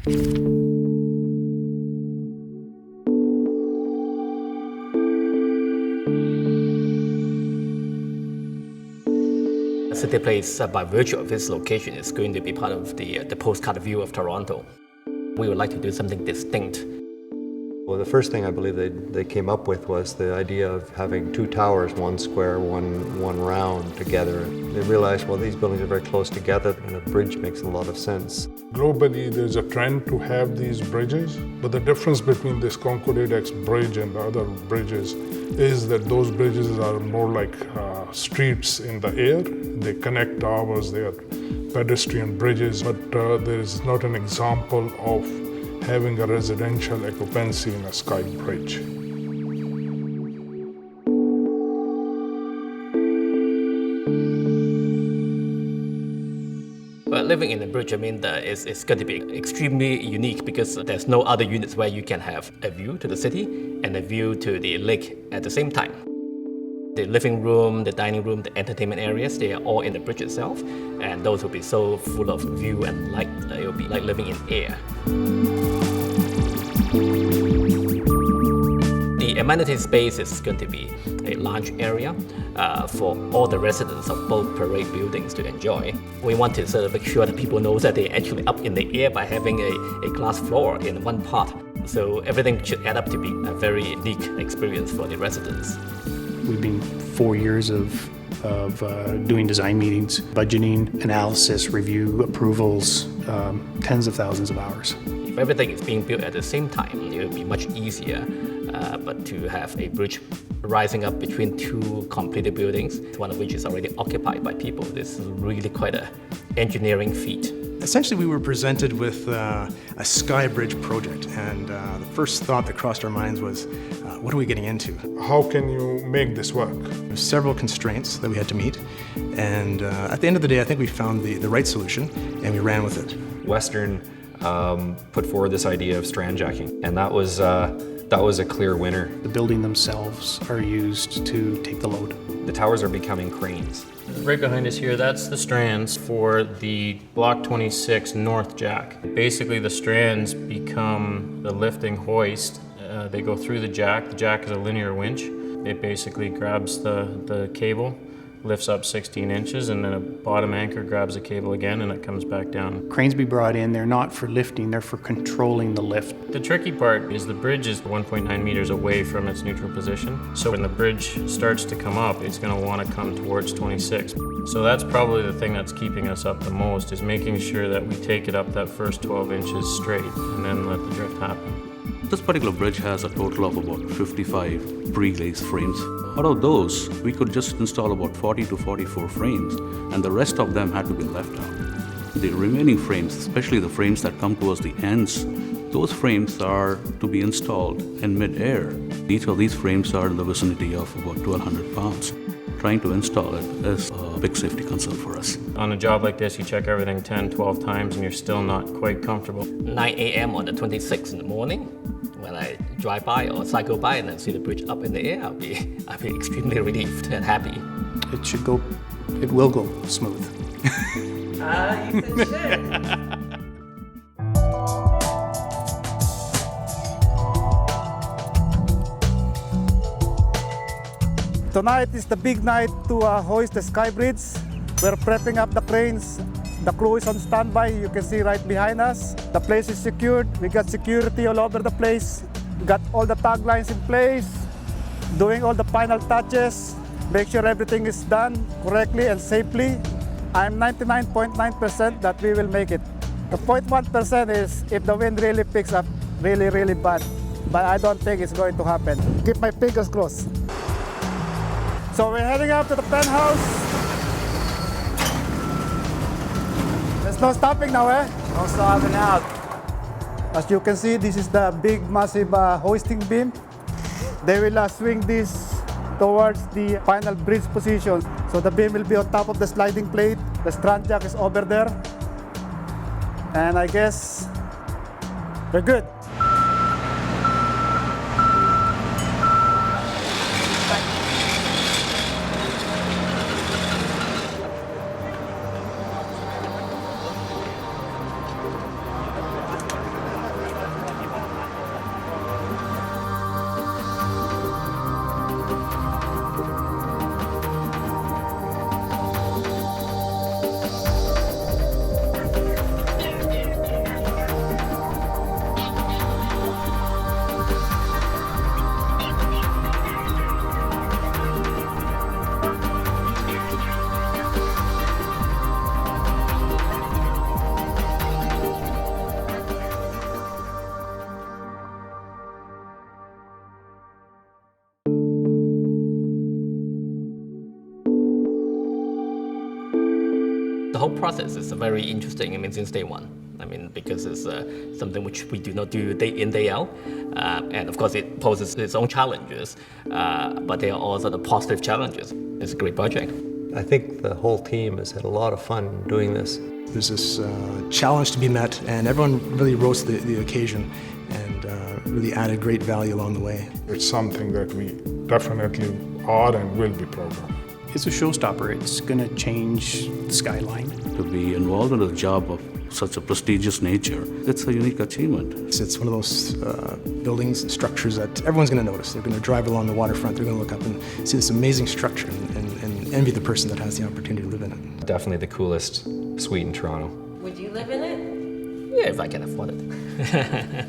CityPlace, by virtue of its location, is going to be part of the postcard view of Toronto. We would like to do something distinct. Well, the first thing I believe they came up with was the idea of having two towers, one square, one round together. They realized, well, these buildings are very close together and a bridge makes a lot of sense. Globally, there's a trend to have these bridges, but the difference between this Concord Adex bridge and the other bridges is that those bridges are more like streets in the air. They connect towers, they are pedestrian bridges, but there is not an example of having a residential occupancy in a Skybridge. But living in a bridge, I mean, it's going to be extremely unique because there's no other units where you can have a view to the city and a view to the lake at the same time. The living room, the dining room, the entertainment areas, they are all in the bridge itself, and those will be so full of view and light, it will be like living in air. The amenity space is going to be a large area for all the residents of both parade buildings to enjoy. We want to sort of make sure that people know that they're actually up in the air by having a glass floor in one part. So everything should add up to be a very unique experience for the residents. We've been 4 years of doing design meetings, budgeting, analysis, review, approvals, tens of thousands of hours. If everything is being built at the same time, it will be much easier. But to have a bridge rising up between two completed buildings, one of which is already occupied by people, this is really quite an engineering feat. Essentially, we were presented with a Skybridge project, and the first thought that crossed our minds was, what are we getting into? How can you make this work? There's several constraints that we had to meet, and at the end of the day, I think we found the right solution, and we ran with it. Western put forward this idea of strand jacking, and that was a clear winner. The building themselves are used to take the load. The towers are becoming cranes. Right behind us here, that's the strands for the Block 26 North Jack. Basically, the strands become the lifting hoist. They go through the jack. The jack is a linear winch. It basically grabs the cable, lifts up 16 inches, and then a bottom anchor grabs the cable again, and it comes back down. Cranes be brought in, they're not for lifting, they're for controlling the lift. The tricky part is the bridge is 1.9 meters away from its neutral position. So when the bridge starts to come up, it's going to want to come towards 26. So that's probably the thing that's keeping us up the most, is making sure that we take it up that first 12 inches straight and then let the drift happen. This particular bridge has a total of about 55 pre-glazed frames. Out of those, we could just install about 40 to 44 frames, and the rest of them had to be left out. The remaining frames, especially the frames that come towards the ends, those frames are to be installed in mid-air. Each of these frames are in the vicinity of about 1,200 pounds. Trying to install it is a big safety concern for us. On a job like this, you check everything 10, 12 times, and you're still not quite comfortable. 9 a.m. on the 26th in the morning, when I drive by or cycle by and then see the bridge up in the air, I'll be extremely relieved and happy. It will go smooth. You said shit. Tonight is the big night to hoist the Skybridge. We're prepping up the cranes. The crew is on standby. You can see right behind us. The place is secured. We got security all over the place. We got all the tag lines in place. Doing all the final touches. Make sure everything is done correctly and safely. I'm 99.9% that we will make it. The 0.1% is if the wind really picks up really, really bad. But I don't think it's going to happen. Keep my fingers crossed. So we're heading up to the penthouse. There's no stopping now, eh? No stopping out. As you can see, this is the big, massive hoisting beam. They will swing this towards the final bridge position. So the beam will be on top of the sliding plate. The strand jack is over there. And I guess we're good. whole process is very interesting, I mean, since day one. I mean, because it's something which we do not do day in, day out. And of course, it poses its own challenges, but they are also the positive challenges. It's a great project. I think the whole team has had a lot of fun doing this. There's this challenge to be met, and everyone really rose to the occasion and really added great value along the way. It's something that we definitely are and will be proud of. It's a showstopper. It's going to change the skyline. To be involved in a job of such a prestigious nature, it's a unique achievement. It's one of those buildings and structures that everyone's going to notice. They're going to drive along the waterfront, they're going to look up and see this amazing structure and envy the person that has the opportunity to live in it. Definitely the coolest suite in Toronto. Would you live in it? Yeah, if I can afford it.